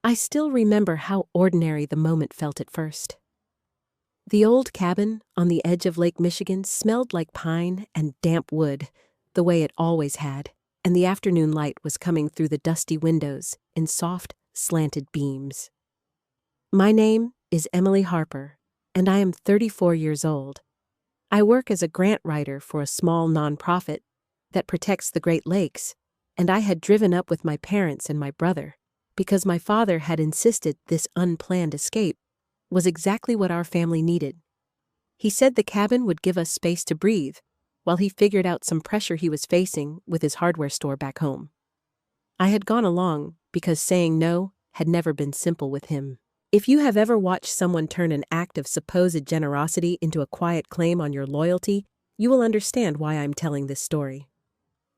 I still remember how ordinary the moment felt at first. The old cabin on the edge of Lake Michigan smelled like pine and damp wood, the way it always had, and the afternoon light was coming through the dusty windows in soft, slanted beams. My name is Emily Harper, and I am 34 years old. I work as a grant writer for a small nonprofit that protects the Great Lakes, and I had driven up with my parents and my brother because my father had insisted this unplanned escape was exactly what our family needed. He said the cabin would give us space to breathe while he figured out some pressure he was facing with his hardware store back home. I had gone along because saying no had never been simple with him. If you have ever watched someone turn an act of supposed generosity into a quiet claim on your loyalty, you will understand why I'm telling this story.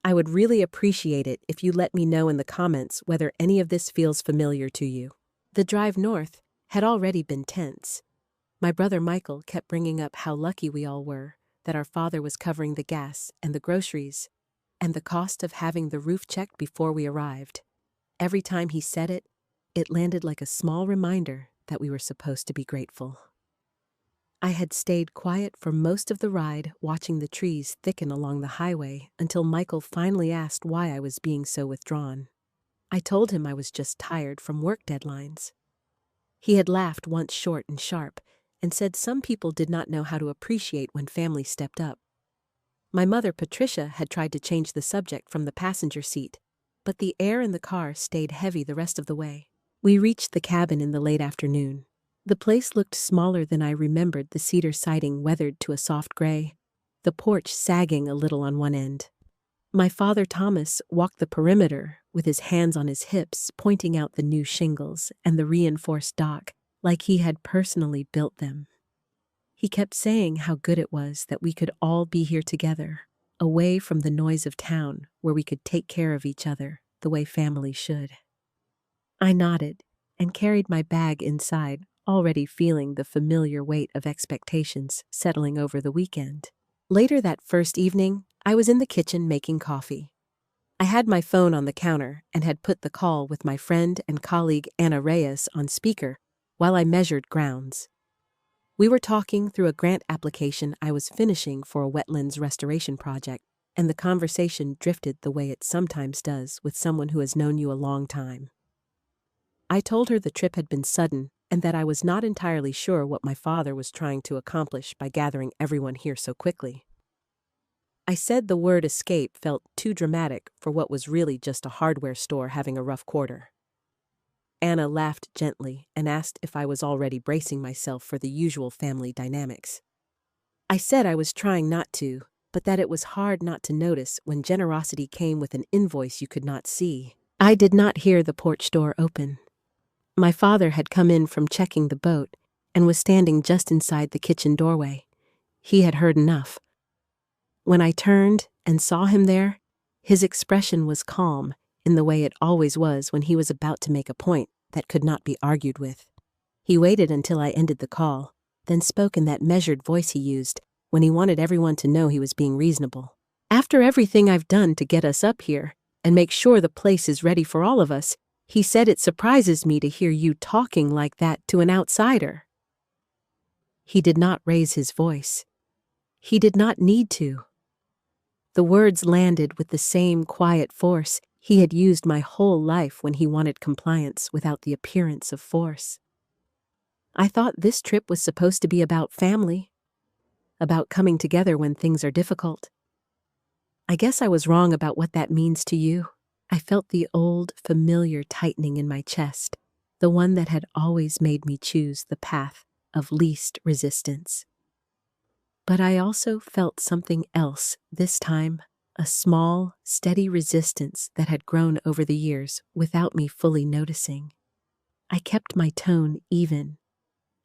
I would really appreciate it if you let me know in the comments whether any of this feels familiar to you. The drive north had already been tense. My brother Michael kept bringing up how lucky we all were that our father was covering the gas and the groceries and the cost of having the roof checked before we arrived. Every time he said it, it landed like a small reminder that we were supposed to be grateful. I had stayed quiet for most of the ride, watching the trees thicken along the highway until Michael finally asked why I was being so withdrawn. I told him I was just tired from work deadlines. He had laughed once short and sharp and said some people did not know how to appreciate when family stepped up. My mother, Patricia, had tried to change the subject from the passenger seat, but the air in the car stayed heavy the rest of the way. We reached the cabin in the late afternoon. The place looked smaller than I remembered, the cedar siding weathered to a soft gray, the porch sagging a little on one end. My father Thomas walked the perimeter with his hands on his hips, pointing out the new shingles and the reinforced dock like he had personally built them. He kept saying how good it was that we could all be here together, away from the noise of town where we could take care of each other the way family should. I nodded and carried my bag inside, already feeling the familiar weight of expectations settling over the weekend. Later that first evening, I was in the kitchen making coffee. I had my phone on the counter and had put the call with my friend and colleague Anna Reyes on speaker while I measured grounds. We were talking through a grant application I was finishing for a wetlands restoration project, and the conversation drifted the way it sometimes does with someone who has known you a long time. I told her the trip had been sudden and that I was not entirely sure what my father was trying to accomplish by gathering everyone here so quickly. I said the word escape felt too dramatic for what was really just a hardware store having a rough quarter. Anna laughed gently and asked if I was already bracing myself for the usual family dynamics. I said I was trying not to, but that it was hard not to notice when generosity came with an invoice you could not see. I did not hear the porch door open. My father had come in from checking the boat and was standing just inside the kitchen doorway. He had heard enough. When I turned and saw him there, his expression was calm in the way it always was when he was about to make a point that could not be argued with. He waited until I ended the call, then spoke in that measured voice he used when he wanted everyone to know he was being reasonable. After everything I've done to get us up here and make sure the place is ready for all of us, he said it surprises me to hear you talking like that to an outsider. He did not raise his voice. He did not need to. The words landed with the same quiet force he had used my whole life when he wanted compliance without the appearance of force. I thought this trip was supposed to be about family, about coming together when things are difficult. I guess I was wrong about what that means to you. I felt the old, familiar tightening in my chest, the one that had always made me choose the path of least resistance. But I also felt something else this time, a small, steady resistance that had grown over the years without me fully noticing. I kept my tone even.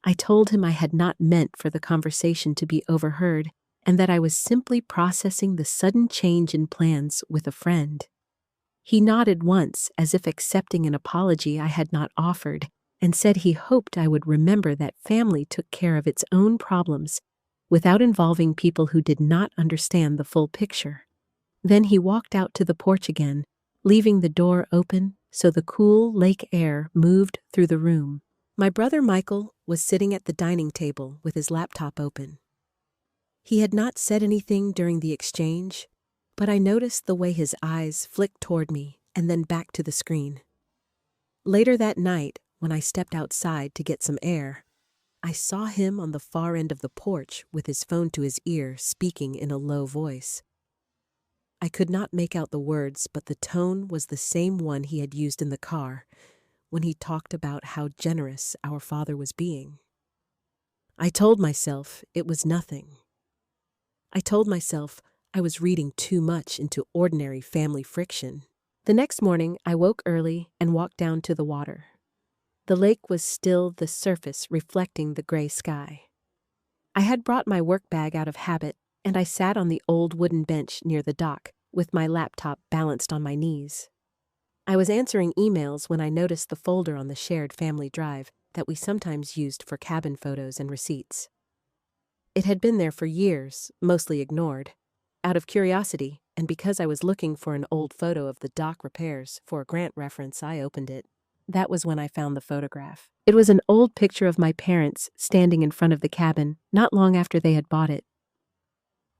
I told him I had not meant for the conversation to be overheard and that I was simply processing the sudden change in plans with a friend. He nodded once as if accepting an apology I had not offered and said he hoped I would remember that family took care of its own problems without involving people who did not understand the full picture. Then he walked out to the porch again, leaving the door open so the cool lake air moved through the room. My brother Michael was sitting at the dining table with his laptop open. He had not said anything during the exchange, but I noticed the way his eyes flicked toward me and then back to the screen. Later that night, when I stepped outside to get some air, I saw him on the far end of the porch with his phone to his ear, speaking in a low voice. I could not make out the words, but the tone was the same one he had used in the car when he talked about how generous our father was being. I told myself it was nothing. I told myself I was reading too much into ordinary family friction. The next morning, I woke early and walked down to the water. The lake was still, the surface reflecting the gray sky. I had brought my work bag out of habit, and I sat on the old wooden bench near the dock, with my laptop balanced on my knees. I was answering emails when I noticed the folder on the shared family drive that we sometimes used for cabin photos and receipts. It had been there for years, mostly ignored. Out of curiosity, and because I was looking for an old photo of the dock repairs for a grant reference, I opened it. That was when I found the photograph. It was an old picture of my parents standing in front of the cabin, not long after they had bought it.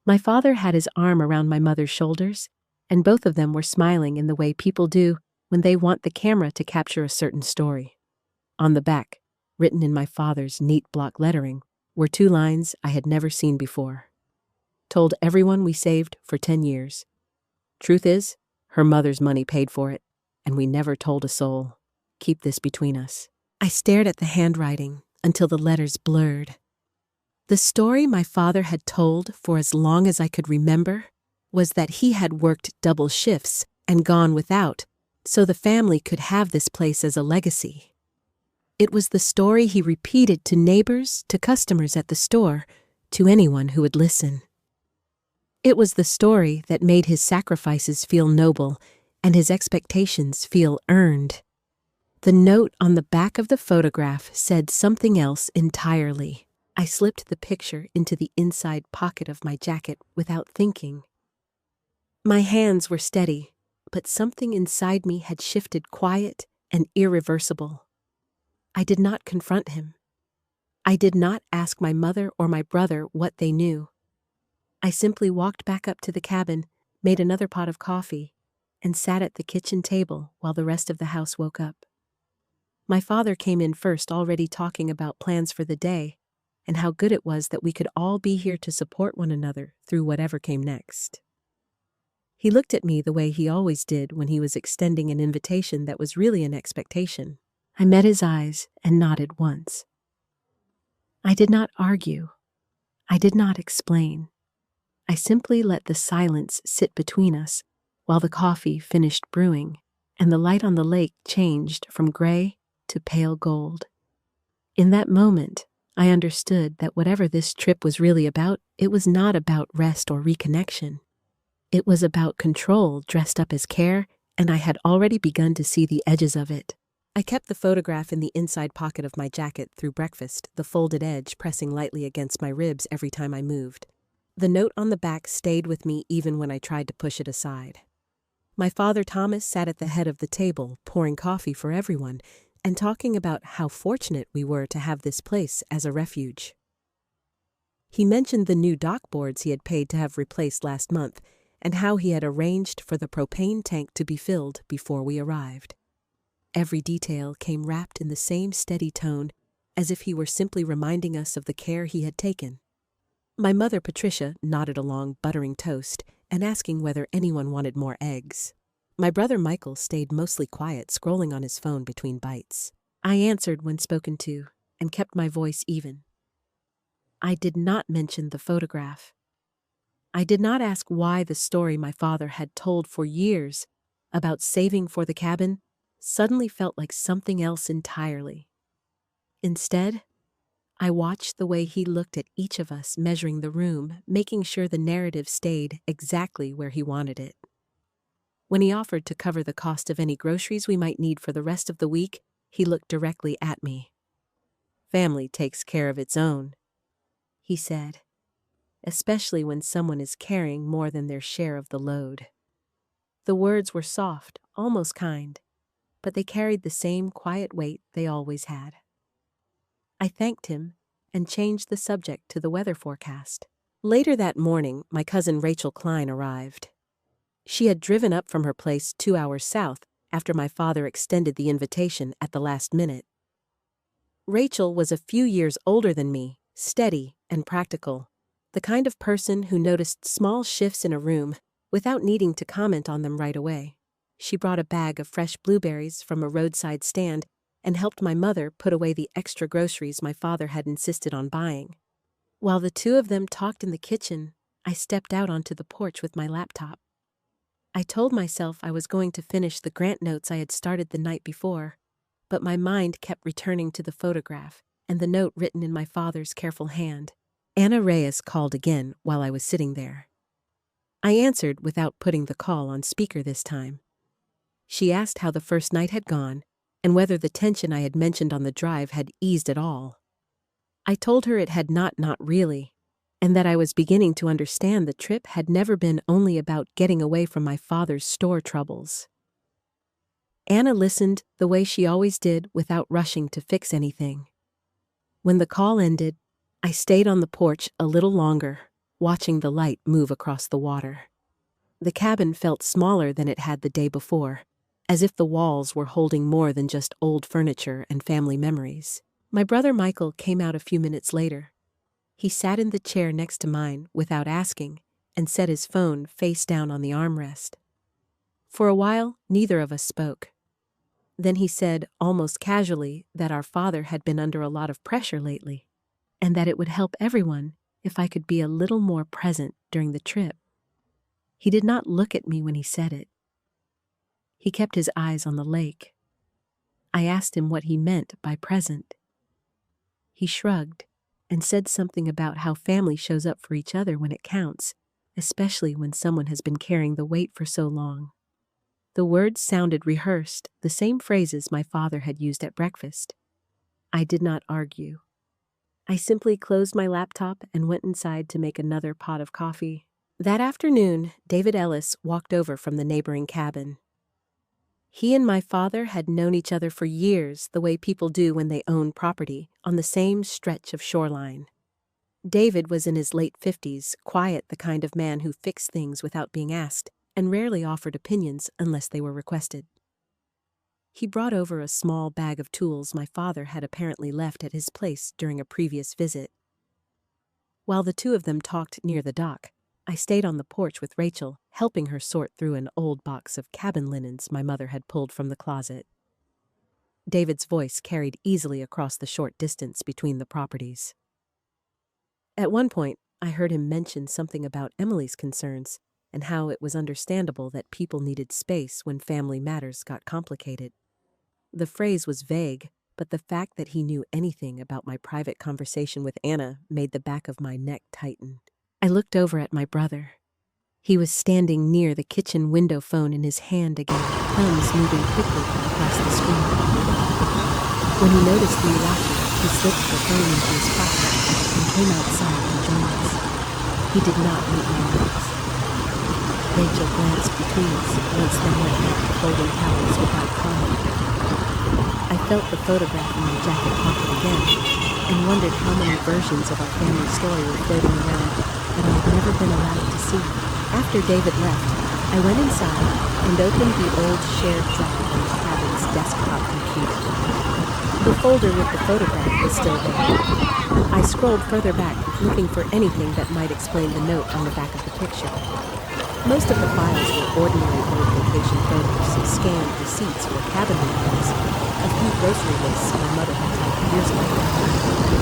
My father had his arm around my mother's shoulders, and both of them were smiling in the way people do when they want the camera to capture a certain story. On the back, written in my father's neat block lettering, were 2 lines I had never seen before. Told everyone we saved for 10 years. Truth is, her mother's money paid for it, and we never told a soul. Keep this between us. I stared at the handwriting until the letters blurred. The story my father had told for as long as I could remember was that he had worked double shifts and gone without, so the family could have this place as a legacy. It was the story he repeated to neighbors, to customers at the store, to anyone who would listen. It was the story that made his sacrifices feel noble and his expectations feel earned. The note on the back of the photograph said something else entirely. I slipped the picture into the inside pocket of my jacket without thinking. My hands were steady, but something inside me had shifted quiet and irreversible. I did not confront him. I did not ask my mother or my brother what they knew. I simply walked back up to the cabin, made another pot of coffee, and sat at the kitchen table while the rest of the house woke up. My father came in first, already talking about plans for the day and how good it was that we could all be here to support one another through whatever came next. He looked at me the way he always did when he was extending an invitation that was really an expectation. I met his eyes and nodded once. I did not argue. I did not explain. I simply let the silence sit between us while the coffee finished brewing and the light on the lake changed from gray to pale gold. In that moment, I understood that whatever this trip was really about, it was not about rest or reconnection. It was about control dressed up as care, and I had already begun to see the edges of it. I kept the photograph in the inside pocket of my jacket through breakfast, the folded edge pressing lightly against my ribs every time I moved. The note on the back stayed with me even when I tried to push it aside. My father Thomas sat at the head of the table, pouring coffee for everyone, and talking about how fortunate we were to have this place as a refuge. He mentioned the new dock boards he had paid to have replaced last month, and how he had arranged for the propane tank to be filled before we arrived. Every detail came wrapped in the same steady tone, as if he were simply reminding us of the care he had taken. My mother Patricia nodded along, buttering toast and asking whether anyone wanted more eggs. My brother Michael stayed mostly quiet, scrolling on his phone between bites. I answered when spoken to and kept my voice even. I did not mention the photograph. I did not ask why the story my father had told for years about saving for the cabin suddenly felt like something else entirely. Instead, I watched the way he looked at each of us, measuring the room, making sure the narrative stayed exactly where he wanted it. When he offered to cover the cost of any groceries we might need for the rest of the week, he looked directly at me. "Family takes care of its own," he said, especially when someone is carrying more than their share of the load. The words were soft, almost kind, but they carried the same quiet weight they always had. I thanked him and changed the subject to the weather forecast. Later that morning, my cousin Rachel Klein arrived. She had driven up from her place 2 hours south after my father extended the invitation at the last minute. Rachel was a few years older than me, steady and practical, the kind of person who noticed small shifts in a room without needing to comment on them right away. She brought a bag of fresh blueberries from a roadside stand and helped my mother put away the extra groceries my father had insisted on buying. While the two of them talked in the kitchen, I stepped out onto the porch with my laptop. I told myself I was going to finish the grant notes I had started the night before, but my mind kept returning to the photograph and the note written in my father's careful hand. Anna Reyes called again while I was sitting there. I answered without putting the call on speaker this time. She asked how the first night had gone and whether the tension I had mentioned on the drive had eased at all. I told her it had not really, and that I was beginning to understand the trip had never been only about getting away from my father's store troubles. Anna listened the way she always did without rushing to fix anything. When the call ended, I stayed on the porch a little longer, watching the light move across the water. The cabin felt smaller than it had the day before, as if the walls were holding more than just old furniture and family memories. My brother Michael came out a few minutes later. He sat in the chair next to mine without asking and set his phone face down on the armrest. For a while, neither of us spoke. Then he said, almost casually, that our father had been under a lot of pressure lately, and that it would help everyone if I could be a little more present during the trip. He did not look at me when he said it. He kept his eyes on the lake. I asked him what he meant by present. He shrugged and said something about how family shows up for each other when it counts, especially when someone has been carrying the weight for so long. The words sounded rehearsed, the same phrases my father had used at breakfast. I did not argue. I simply closed my laptop and went inside to make another pot of coffee. That afternoon, David Ellis walked over from the neighboring cabin. He and my father had known each other for years, the way people do when they own property on the same stretch of shoreline. David was in his late 50s, quiet, the kind of man who fixed things without being asked, and rarely offered opinions unless they were requested. He brought over a small bag of tools my father had apparently left at his place during a previous visit. While the two of them talked near the dock, I stayed on the porch with Rachel, helping her sort through an old box of cabin linens my mother had pulled from the closet. David's voice carried easily across the short distance between the properties. At one point, I heard him mention something about Emily's concerns and how it was understandable that people needed space when family matters got complicated. The phrase was vague, but the fact that he knew anything about my private conversation with Anna made the back of my neck tighten. I looked over at my brother. He was standing near the kitchen window phone in his hand again, thumbs moving quickly across the screen. When he noticed me watching, he slipped the phone into his pocket and came outside to join us. He did not meet my eyes. Rachel glanced between us once they went back to folding towels without comment. I felt the photograph in my jacket pocket again and wondered how many versions of our family story were floating around that I had never been allowed to see. After David left, I went inside and opened the old shared drawer on the cabin's desktop computer. The folder with the photograph was still there. I scrolled further back, looking for anything that might explain the note on the back of the picture. Most of the files were ordinary old vacation photos, scanned receipts for cabin rentals, a few grocery lists my mother had typed years ago.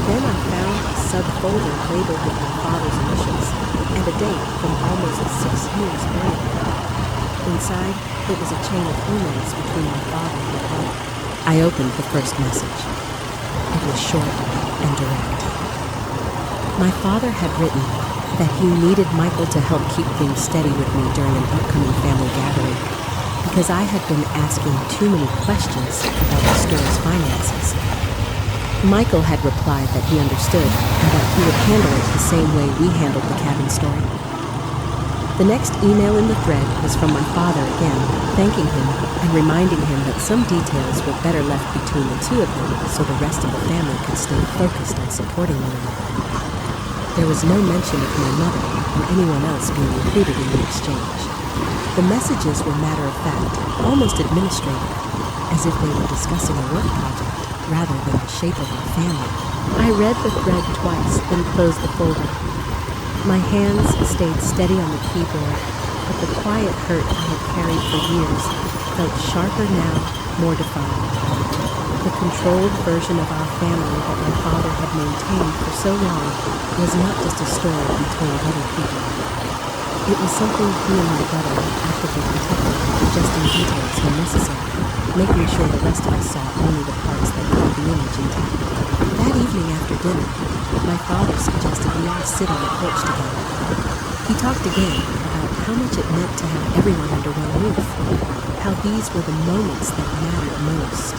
Then I found a subfolder labeled with my father's initials and a date from almost 6 years earlier. Inside, it was a chain of emails between my father and my brother. I opened the first message. It was short and direct. My father had written that he needed Michael to help keep things steady with me during an upcoming family gathering because I had been asking too many questions about the store's finances. Michael had replied that he understood and that he would handle it the same way we handled the cabin story. The next email in the thread was from my father again, thanking him and reminding him that some details were better left between the two of them so the rest of the family could stay focused on supporting one another. There was no mention of my mother or anyone else being included in the exchange. The messages were matter-of-fact, almost administrative, as if they were discussing a work project rather than the shape of our family. I read the thread twice, then closed the folder. My hands stayed steady on the keyboard, but the quiet hurt I had carried for years felt sharper now, more defined. The controlled version of our family that my father had maintained for so long was not just a story he told other people. It was something he and my brother had actively protected, adjusting details when necessary, making sure the rest of us saw only the parts that kept the image intact. That evening after dinner, my father suggested we all sit on the porch together. He talked again about how much it meant to have everyone under one roof, how these were the moments that mattered most.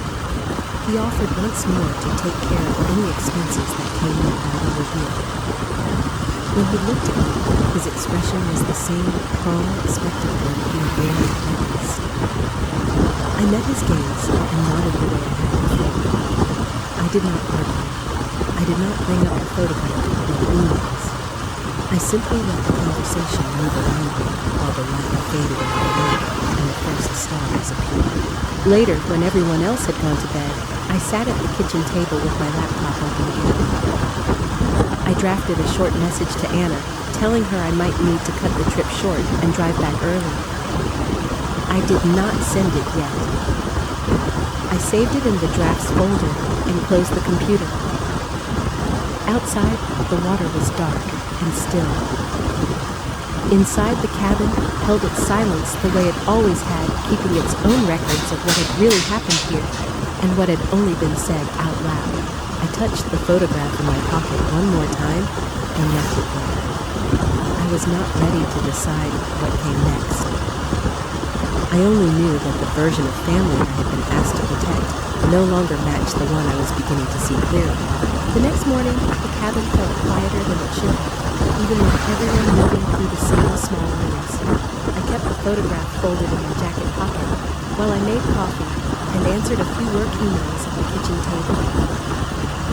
He offered once more to take care of any expenses that came in while we were here. When he looked at me, his expression was the same calm, expectant one he had rarely witnessed. I met his gaze and nodded the way I had before. I did not argue. I did not bring up the photograph or the emails. I simply let the conversation move around me while the light faded over the room and the first stars appeared. Later, when everyone else had gone to bed, I sat at the kitchen table with my laptop open again. I drafted a short message to Anna, telling her I might need to cut the trip short and drive back early. I did not send it yet. I saved it in the drafts folder and closed the computer. Outside, the water was dark and still. Inside, the cabin held its silence the way it always had, keeping its own records of what had really happened here and what had only been said out loud. I touched the photograph in my pocket one more time and left it there. I was not ready to decide what came next. I only knew that the version of family I had been asked to protect no longer matched the one I was beginning to see clearly. The next morning, the cabin felt quieter than it should have, even with everyone moving through the same small rooms. I kept the photograph folded in my jacket pocket while I made coffee and answered a few work emails at the kitchen table.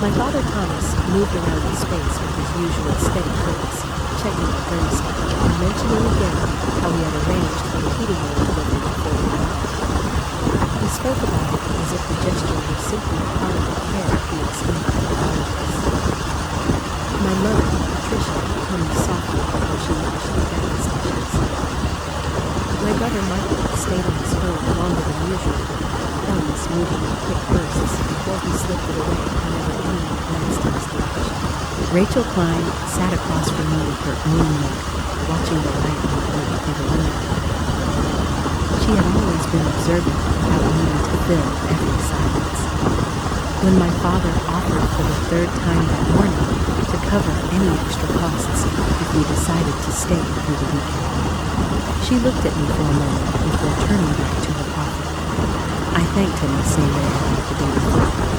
My father Thomas moved around the space with his usual steady focus, checking the thermostat and mentioning again how he had arranged for the heating oil delivery before we left. He spoke about it as if the gesture was simply part of the care he extended to all of us. My mother, Patricia, hummed softly while she washed the breakfast dishes. My brother Michael stayed on his phone longer than usual, thumbs moving in quick bursts before he slipped it away whenever anyone glanced in his direction. Rachel Klein sat across from me with her own note, watching the light on the boat through the window. She had always been observant without needing to fill every silence. When my father offered for the third time that morning to cover any extra costs if we decided to stay through the weekend, she looked at me for a moment before turning back to her coffee. I thanked him the same way I had the day before.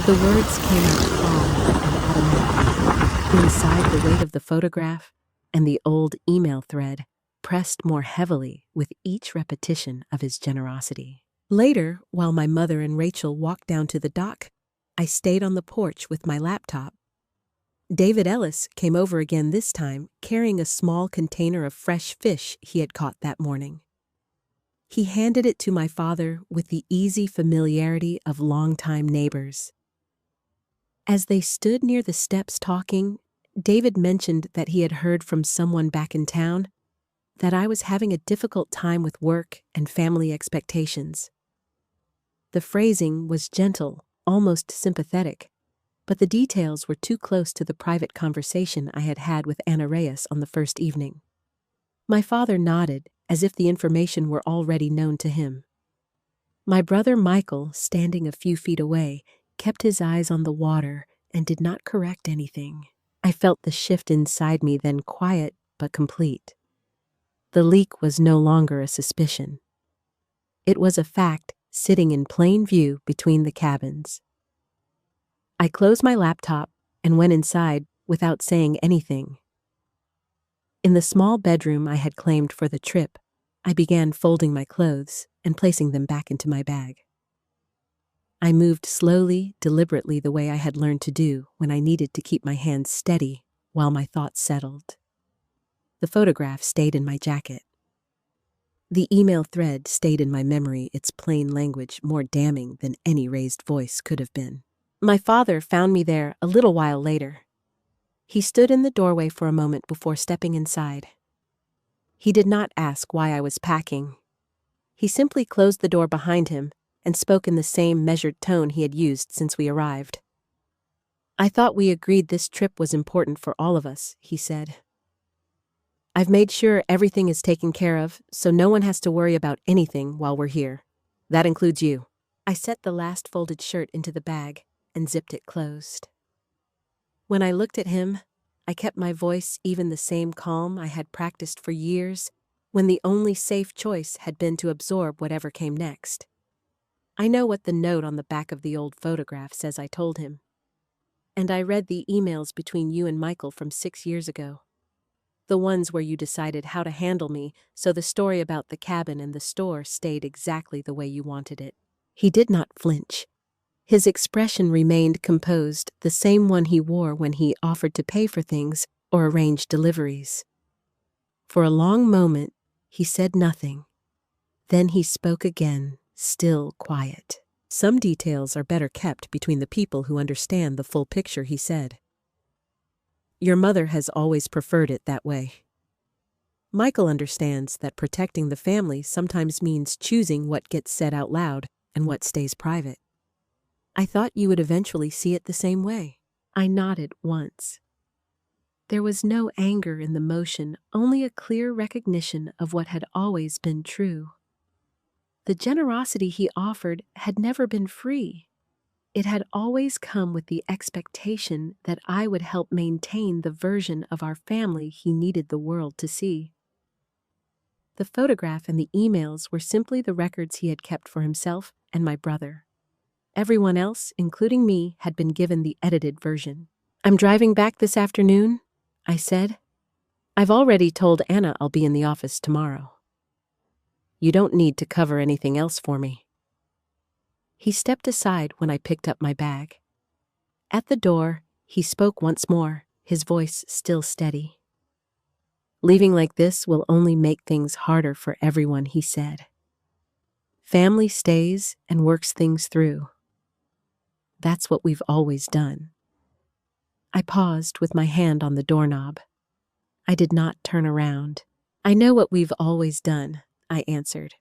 The words came out calm and automatic. Inside, the weight of the photograph and the old email thread pressed more heavily with each repetition of his generosity. Later, while my mother and Rachel walked down to the dock, I stayed on the porch with my laptop. David Ellis came over again this time, carrying a small container of fresh fish he had caught that morning. He handed it to my father with the easy familiarity of longtime neighbors. As they stood near the steps talking, David mentioned that he had heard from someone back in town that I was having a difficult time with work and family expectations. The phrasing was gentle, almost sympathetic, but the details were too close to the private conversation I had had with Anna Reyes on the first evening. My father nodded, as if the information were already known to him. My brother Michael, standing a few feet away, kept his eyes on the water and did not correct anything. I felt the shift inside me, then quiet but complete. The leak was no longer a suspicion. It was a fact sitting in plain view between the cabins. I closed my laptop and went inside without saying anything. In the small bedroom I had claimed for the trip, I began folding my clothes and placing them back into my bag. I moved slowly, deliberately, the way I had learned to do when I needed to keep my hands steady while my thoughts settled. The photograph stayed in my jacket. The email thread stayed in my memory, its plain language more damning than any raised voice could have been. My father found me there a little while later. He stood in the doorway for a moment before stepping inside. He did not ask why I was packing. He simply closed the door behind him and spoke in the same measured tone he had used since we arrived. "I thought we agreed this trip was important for all of us," he said. "I've made sure everything is taken care of, so no one has to worry about anything while we're here. That includes you." I set the last folded shirt into the bag and zipped it closed. When I looked at him, I kept my voice even the same calm I had practiced for years, when the only safe choice had been to absorb whatever came next. "I know what the note on the back of the old photograph says," I told him. "And I read the emails between you and Michael from 6 years ago. The ones where you decided how to handle me, so the story about the cabin and the store stayed exactly the way you wanted it." He did not flinch. His expression remained composed, the same one he wore when he offered to pay for things or arrange deliveries. For a long moment, he said nothing. Then he spoke again, still quiet. "Some details are better kept between the people who understand the full picture," he said. "Your mother has always preferred it that way. Michael understands that protecting the family sometimes means choosing what gets said out loud and what stays private. I thought you would eventually see it the same way." I nodded once. There was no anger in the motion, only a clear recognition of what had always been true. The generosity he offered had never been free. It had always come with the expectation that I would help maintain the version of our family he needed the world to see. The photograph and the emails were simply the records he had kept for himself and my brother. Everyone else, including me, had been given the edited version. "I'm driving back this afternoon," I said. "I've already told Anna I'll be in the office tomorrow. You don't need to cover anything else for me." He stepped aside when I picked up my bag. At the door, he spoke once more, his voice still steady. "Leaving like this will only make things harder for everyone," he said. "Family stays and works things through. That's what we've always done." I paused with my hand on the doorknob. I did not turn around. "I know what we've always done," I answered.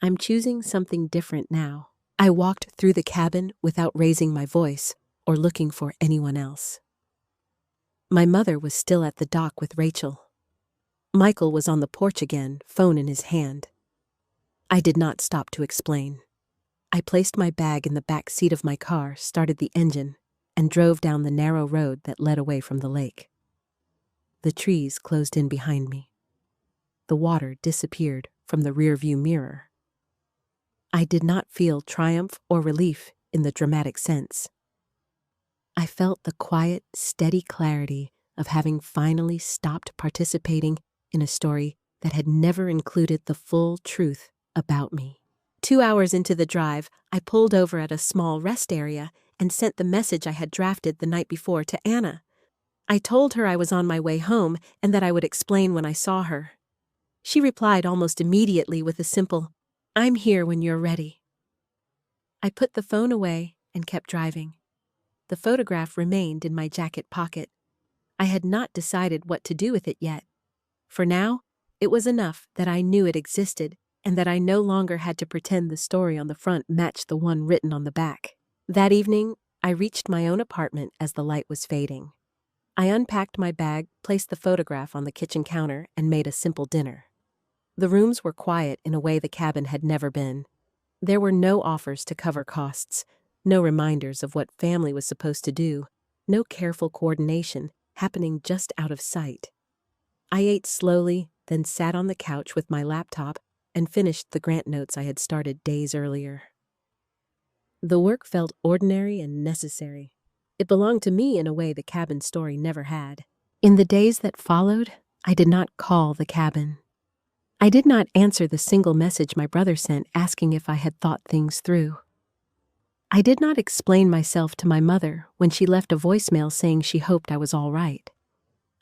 "I'm choosing something different now." I walked through the cabin without raising my voice or looking for anyone else. My mother was still at the dock with Rachel. Michael was on the porch again, phone in his hand. I did not stop to explain. I placed my bag in the back seat of my car, started the engine, and drove down the narrow road that led away from the lake. The trees closed in behind me. The water disappeared from the rearview mirror. I did not feel triumph or relief in the dramatic sense. I felt the quiet, steady clarity of having finally stopped participating in a story that had never included the full truth about me. 2 hours into the drive, I pulled over at a small rest area and sent the message I had drafted the night before to Anna. I told her I was on my way home and that I would explain when I saw her. She replied almost immediately with a simple, "I'm here when you're ready." I put the phone away and kept driving. The photograph remained in my jacket pocket. I had not decided what to do with it yet. For now, it was enough that I knew it existed and that I no longer had to pretend the story on the front matched the one written on the back. That evening, I reached my own apartment as the light was fading. I unpacked my bag, placed the photograph on the kitchen counter, and made a simple dinner. The rooms were quiet in a way the cabin had never been. There were no offers to cover costs, no reminders of what family was supposed to do, no careful coordination happening just out of sight. I ate slowly, then sat on the couch with my laptop and finished the grant notes I had started days earlier. The work felt ordinary and necessary. It belonged to me in a way the cabin story never had. In the days that followed, I did not call the cabin. I did not answer the single message my brother sent asking if I had thought things through. I did not explain myself to my mother when she left a voicemail saying she hoped I was all right.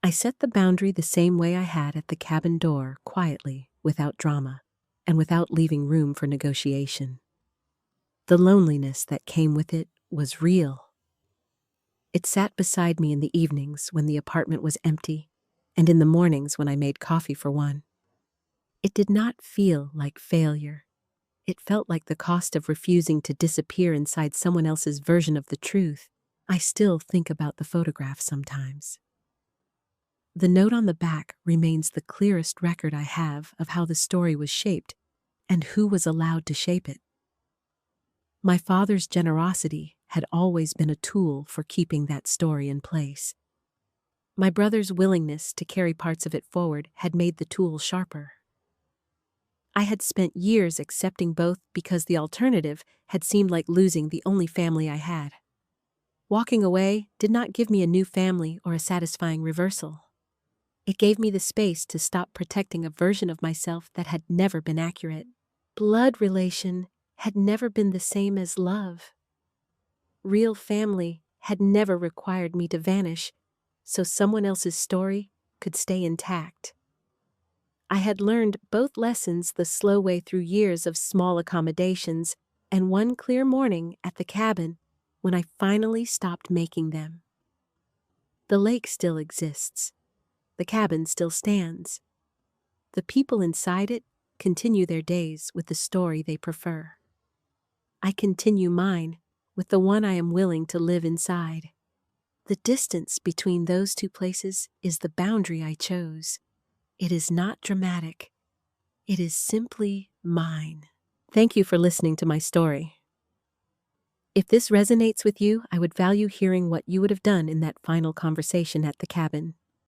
I set the boundary the same way I had at the cabin door, quietly, without drama, and without leaving room for negotiation. The loneliness that came with it was real. It sat beside me in the evenings when the apartment was empty, and in the mornings when I made coffee for one. It did not feel like failure. It felt like the cost of refusing to disappear inside someone else's version of the truth. I still think about the photograph sometimes. The note on the back remains the clearest record I have of how the story was shaped and who was allowed to shape it. My father's generosity had always been a tool for keeping that story in place. My brother's willingness to carry parts of it forward had made the tool sharper. I had spent years accepting both because the alternative had seemed like losing the only family I had. Walking away did not give me a new family or a satisfying reversal. It gave me the space to stop protecting a version of myself that had never been accurate. Blood relation had never been the same as love. Real family had never required me to vanish, so someone else's story could stay intact. I had learned both lessons the slow way through years of small accommodations and one clear morning at the cabin when I finally stopped making them. The lake still exists. The cabin still stands. The people inside it continue their days with the story they prefer. I continue mine with the one I am willing to live inside. The distance between those two places is the boundary I chose. It is not dramatic. It is simply mine. Thank you for listening to my story. If this resonates with you, I would value hearing what you would have done in that final conversation at the cabin.